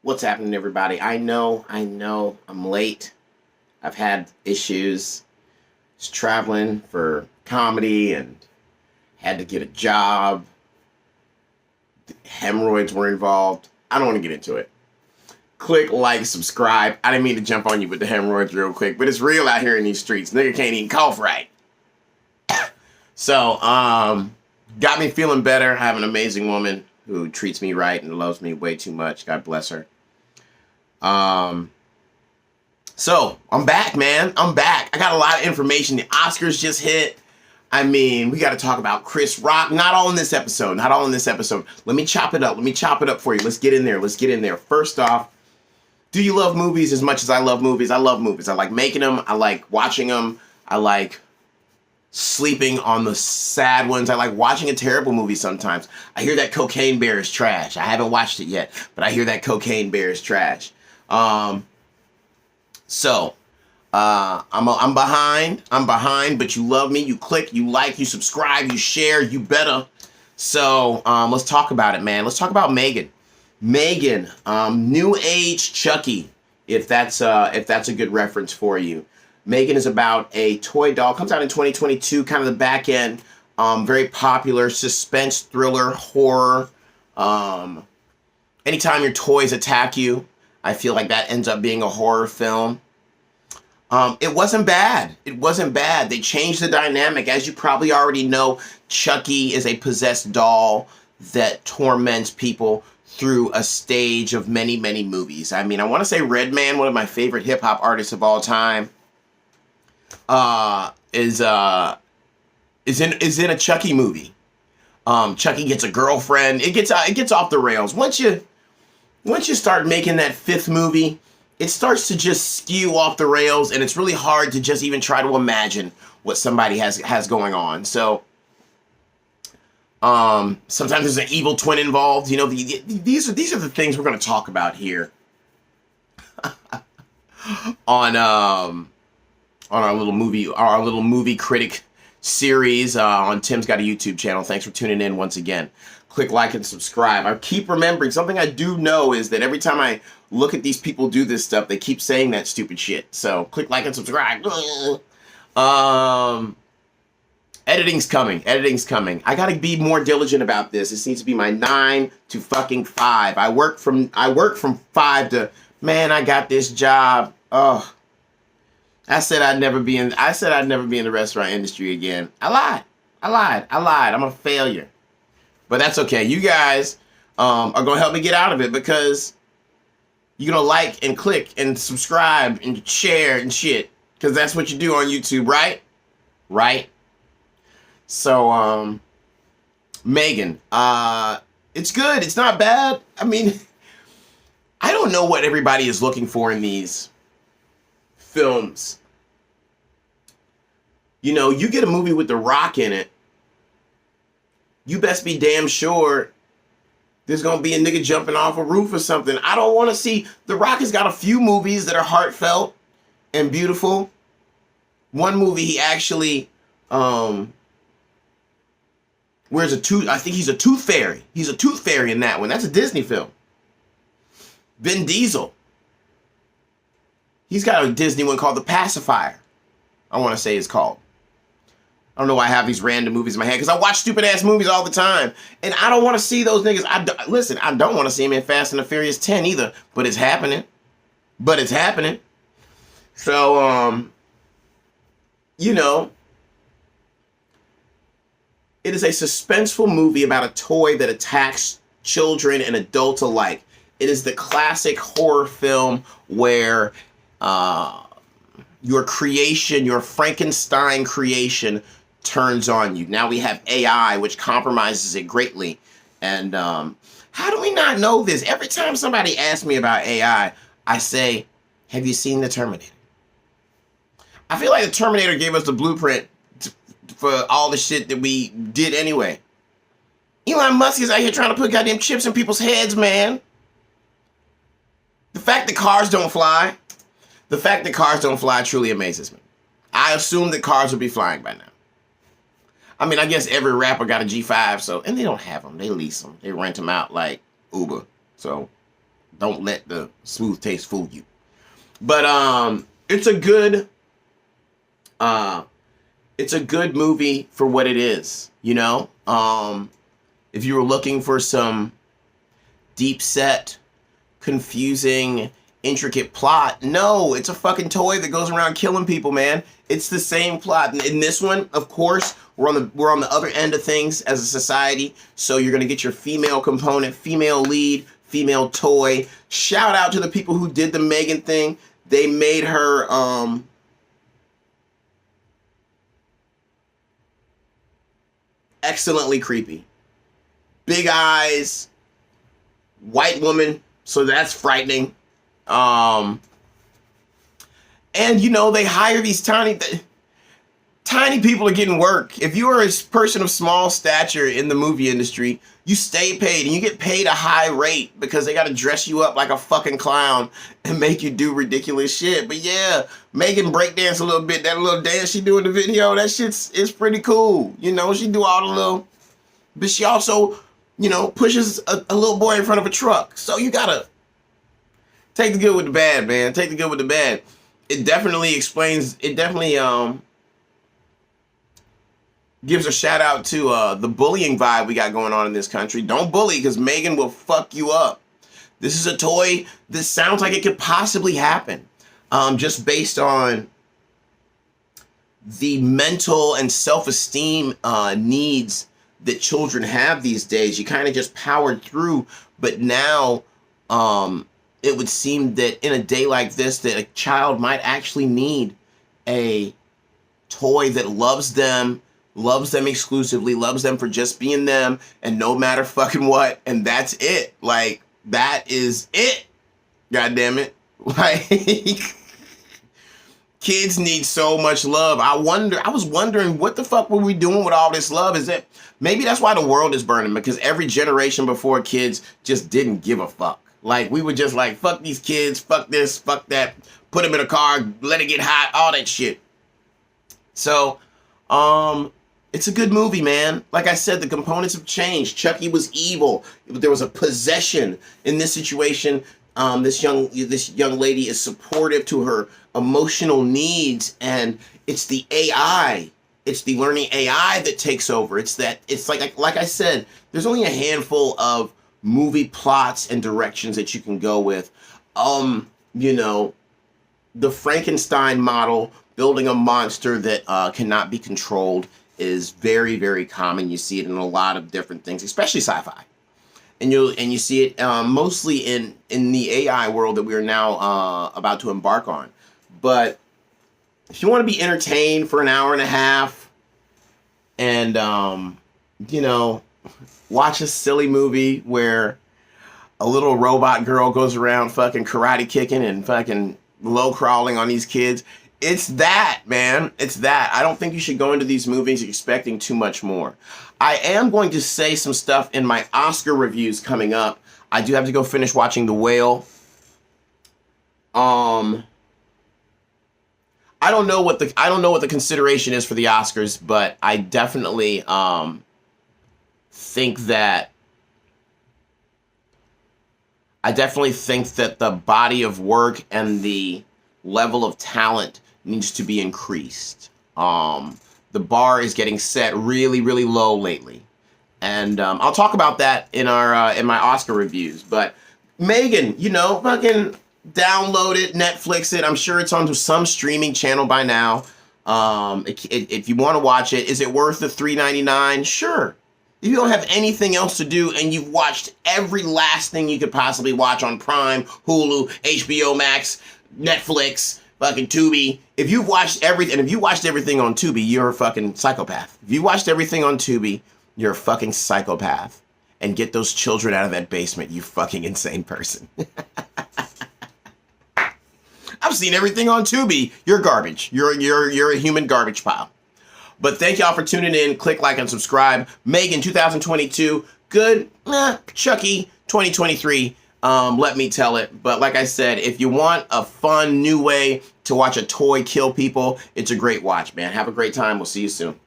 What's happening, everybody? I know, I'm late. I've had issues. Was traveling for comedy and had to get a job. Hemorrhoids were involved. I don't want to get into it. Click, like, subscribe. I didn't mean to jump on you with the hemorrhoids real quick, but it's real out here in these streets. Nigga can't even cough right. So, got me feeling better. I have an amazing woman who treats me right and loves me way too much. God bless her. So I'm back, man. I'm back. I got a lot of information. The Oscars just hit. I mean, we got to talk about Chris Rock. Not all in this episode. Not all in this episode. Let me chop it up. Let me chop it up for you. Let's get in there. Let's get in there. First off, do you love movies as much as I love movies? I love movies. I like making them. I like watching them. I like sleeping on the sad ones. I like watching a terrible movie sometimes. I hear that Cocaine Bear is trash. I haven't watched it yet, but I hear that Cocaine Bear is trash. I'm behind, but you love me. You click, you like, you subscribe, you share, you better. So, let's talk about it, man. Let's talk about M3GAN. M3GAN, new age Chucky, if that's a good reference for you. M3GAN is about a toy doll. Comes out in 2022, kind of the back end. Very popular suspense thriller horror. Anytime your toys attack you, I feel like that ends up being a horror film. It wasn't bad. It wasn't bad. They changed the dynamic. As you probably already know, Chucky is a possessed doll that torments people through a stage of many, many movies. I mean, I want to say Redman, one of my favorite hip hop artists of all time, is in a Chucky movie. Chucky gets a girlfriend. It gets off the rails. Once you start making that fifth movie, it starts to just skew off the rails, and it's really hard to just even try to imagine what somebody has going on. So, sometimes there's an evil twin involved. You know, these are the things we're going to talk about here on our little movie critic series on Tim's Got a YouTube channel. Thanks for tuning in once again. Click like and subscribe. I keep remembering something I do know is that every time I look at these people do this stuff, they keep saying that stupid shit. So click like and subscribe. Editing's coming. Editing's coming. I gotta be more diligent about this. This needs to be my 9 to fucking 5. I work from 5 to, man, I got this job. Oh, I said I'd never be in the restaurant industry again. I lied. I'm a failure. But that's okay. You guys are going to help me get out of it because you're going to like and click and subscribe and share and shit. Because that's what you do on YouTube, right? Right? So, M3GAN. It's good. It's not bad. I mean, I don't know what everybody is looking for in these films. You know, you get a movie with The Rock in it, you best be damn sure there's going to be a nigga jumping off a roof or something. I don't want to see... The Rock has got a few movies that are heartfelt and beautiful. One movie he actually wears a tooth... I think he's a tooth fairy. He's a tooth fairy in that one. That's a Disney film. Vin Diesel. He's got a Disney one called The Pacifier. I want to say it's called. I don't know why I have these random movies in my head because I watch stupid ass movies all the time, and I don't want to see those niggas. Listen, I don't want to see him in Fast and the Furious 10 either, but it's happening. So, you know, it is a suspenseful movie about a toy that attacks children and adults alike. It is the classic horror film where your creation, your Frankenstein creation, turns on you. Now we have AI, which compromises it greatly. And how do we not know this? Every time somebody asks me about AI, I say, have you seen The Terminator? I feel like The Terminator gave us the blueprint for all the shit that we did anyway. Elon Musk is out here trying to put goddamn chips in people's heads, man. The fact that cars don't fly truly amazes me. I assume that cars would be flying by now. I mean, I guess every rapper got a G5, so, and they don't have them. They lease them. They rent them out like Uber. So, Don't let the smooth taste fool you. But it's a good movie for what it is, you know? If you were looking for some deep set, confusing, intricate plot, no, it's a fucking toy that goes around killing people, man. It's the same plot. In this one, of course, we're on the other end of things as a society. So you're gonna get your female component, female lead, female toy. Shout out to the people who did the M3GAN thing. They made her excellently creepy. Big eyes, white woman, so that's frightening. And you know, they hire these tiny people are getting work. If you are a person of small stature in the movie industry, you stay paid and you get paid a high rate because they got to dress you up like a fucking clown and make you do ridiculous shit. But yeah, M3GAN breakdance a little bit. That little dance she do in the video, that shit's pretty cool. You know, she do all the little, but she also, you know, pushes a little boy in front of a truck. So you gotta take the good with the bad, man. Take the good with the bad. It definitely explains, it definitely gives a shout out to the bullying vibe we got going on in this country. Don't bully, because M3GAN will fuck you up. This is a toy that sounds like it could possibly happen. Just based on the mental and self-esteem needs that children have these days. You kind of just powered through, but now it would seem that in a day like this, that a child might actually need a toy that loves them exclusively, loves them for just being them, and no matter fucking what, and that's it. Like, that is it. God damn it. Like, kids need so much love. I was wondering, what the fuck were we doing with all this love? Is it, maybe that's why the world is burning, because every generation before kids just didn't give a fuck. Like, we were just like, fuck these kids, fuck this, fuck that, put them in a car, let it get hot, all that shit. So, it's a good movie, man. Like I said, the components have changed. Chucky was evil. There was a possession in this situation. This young lady is supportive to her emotional needs, and it's the AI. It's the learning AI that takes over. It's like I said, there's only a handful of movie plots and directions that you can go with. You know, the Frankenstein model, building a monster that cannot be controlled, is very, very common. You see it in a lot of different things, especially sci-fi. And you see it mostly in the AI world that we are now about to embark on. But if you want to be entertained for an hour and a half and, you know, watch a silly movie where a little robot girl goes around fucking karate kicking and fucking low crawling on these kids, it's that, man. It's that. I don't think you should go into these movies expecting too much more. I am going to say some stuff in my Oscar reviews coming up. I do have to go finish watching The Whale. I don't know what the consideration is for the Oscars, but I definitely think that the body of work and the level of talent needs to be increased. The bar is getting set really, really low lately, and I'll talk about that in my Oscar reviews. But M3GAN, you know, fucking download it, Netflix it. I'm sure it's on some streaming channel by now. If you want to watch it, is it worth the $3.99? Sure. If you don't have anything else to do and you've watched every last thing you could possibly watch on Prime, Hulu, HBO Max, Netflix, fucking Tubi. If you've watched everything, and if you watched everything on Tubi, you're a fucking psychopath. If you watched everything on Tubi, you're a fucking psychopath. And get those children out of that basement, you fucking insane person. I've seen everything on Tubi. You're garbage. You're a human garbage pile. But thank y'all for tuning in. Click like and subscribe. M3GAN 2022. Good. Chucky 2023. Let me tell it. But like I said, if you want a fun new way to watch a toy kill people, it's a great watch, man. Have a great time. We'll see you soon.